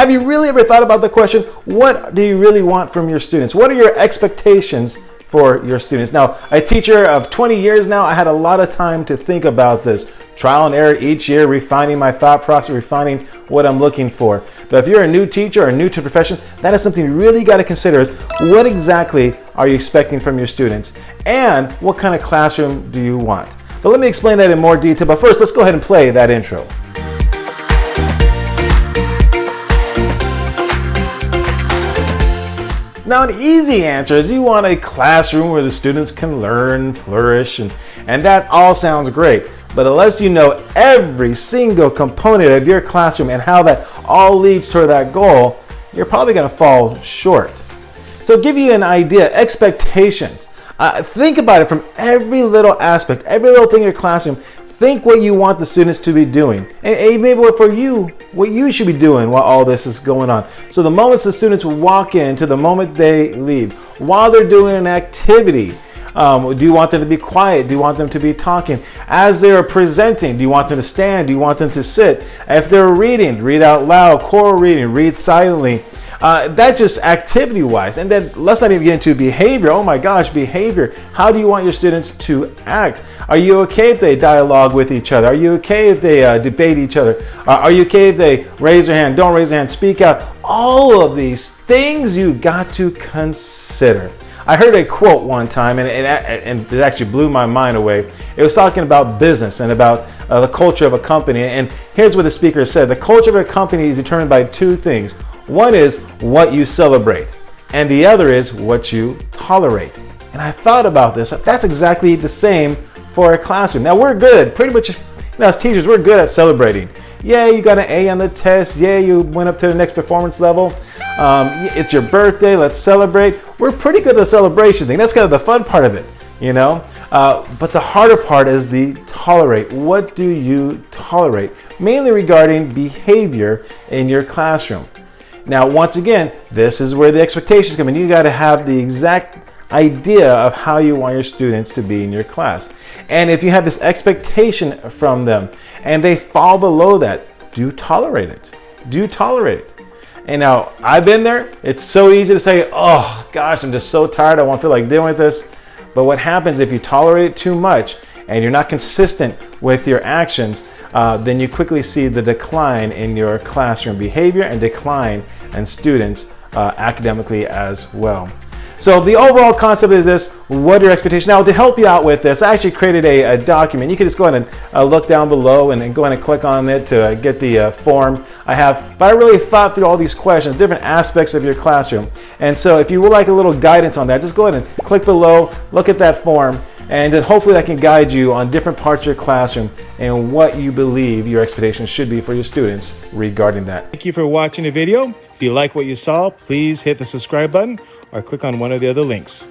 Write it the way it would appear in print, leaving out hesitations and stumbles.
Have you really ever thought about the question, what do you really want from your students? What are your expectations for your students? Now, a teacher of 20 years now, I had a lot of time to think about this. Trial and error each year, refining my thought process, refining what I'm looking for. But if you're a new teacher or new to the profession, that is something you really got to consider is what exactly are you expecting from your students? And what kind of classroom do you want? But let me explain that in more detail. But first, let's go ahead and play that intro. Now, an easy answer is you want a classroom where the students can learn, flourish, and that all sounds great. But unless you know every single component of your classroom and how that all leads toward that goal, you're probably going to fall short. So give you an idea, expectations. Think about it from every little aspect, every little thing in your classroom. Think what you want the students to be doing, and maybe for you, what you should be doing while all this is going on. So the moments the students walk in to the moment they leave, while they're doing an activity, do you want them to be quiet? Do you want them to be talking? As they're presenting, do you want them to stand? Do you want them to sit? If they're reading, read out loud, choral reading, read silently. That's just activity-wise. And then let's not even get into behavior. Oh my gosh, behavior. How do you want your students to act? Are you okay if they dialogue with each other? Are you okay if they debate each other? Are you okay if they raise their hand, don't raise their hand, speak out? All of these things you got to consider. I heard a quote one time, and it actually blew my mind away. It was talking about business and about the culture of a company. And here's what the speaker said. The culture of a company is determined by two things. One is what you celebrate, and the other is what you tolerate. And I thought about this. That's exactly the same for a classroom. Now, we're good, pretty much, as teachers, we're good at celebrating. Yeah, you got an A on the test. Yeah, you went up to the next performance level. It's your birthday. Let's celebrate. We're pretty good at the celebration thing. That's kind of the fun part of it, you know. But the harder part is the tolerate. What do you tolerate? Mainly regarding behavior in your classroom. Now, once again, this is where the expectations come in. You got to have the exact idea of how you want your students to be in your class. And if you have this expectation from them and they fall below that, do tolerate it. Do tolerate it. And now, I've been there. It's so easy to say, oh gosh, I'm just so tired. I won't feel like dealing with this. But what happens if you tolerate it too much and you're not consistent with your actions, then you quickly see the decline in your classroom behavior and decline in students academically as well. So the overall concept is this: what are your expectations? Now, to help you out with this, I actually created a document. You can just go ahead and look down below and go ahead and click on it to get the form I have. But I really thought through all these questions, different aspects of your classroom. And so if you would like a little guidance on that, just go ahead and click below, look at that form, and then hopefully that can guide you on different parts of your classroom and what you believe your expectations should be for your students regarding that. Thank you for watching the video. If you like what you saw, please hit the subscribe button or click on one of the other links.